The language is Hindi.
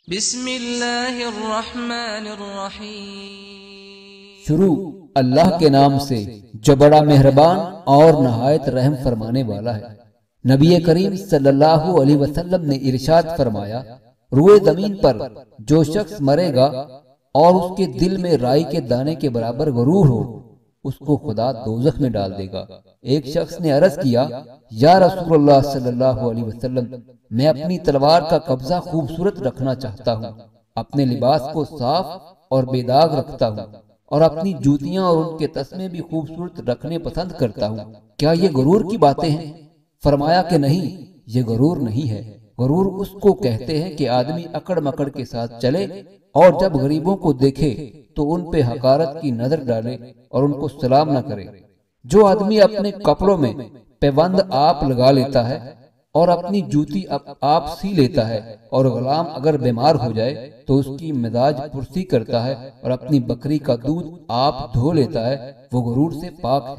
बिस्मिल्लाहिर्रहमानिर्रहीम। शुरू अल्लाह के नाम से जो बड़ा मेहरबान और नहायत रहम फरमाने वाला है। नबी करीम सल्लल्लाहु अलैहि वसल्लम ने इरशाद फरमाया, रुए जमीन पर जो शख्स मरेगा और उसके दिल में राई के दाने के बराबर गरूर हो, उसको खुदा दोज़ख में डाल देगा। एक शख्स ने अर्ज किया, या रसूलुल्लाह सल्लल्लाहु अलैहि वसल्लम, मैं अपनी तलवार का कब्जा खूबसूरत रखना चाहता हूँ, अपने लिबास को साफ और बेदाग रखता हूँ और अपनी जूतियां और उनके तस्मे भी खूबसूरत रखने पसंद करता हूँ। क्या ये गरूर की बातें हैं? फरमाया कि नहीं, ये गरूर नहीं है। गरूर उसको कहते हैं कि आदमी अकड़ मकड़ के साथ चले और जब गरीबों को देखे तो उन पे हकारत की नजर डाले और उनको सलाम न करे। जो आदमी अपने कपड़ों में पैबंद आप लगा लेता है और अपनी जूती आप सी लेता है और गुलाम अगर बीमार हो जाए तो उसकी मिजाज पुरसी करता है और अपनी बकरी का दूध आप धो लेता है, वो गरूर से पाक है।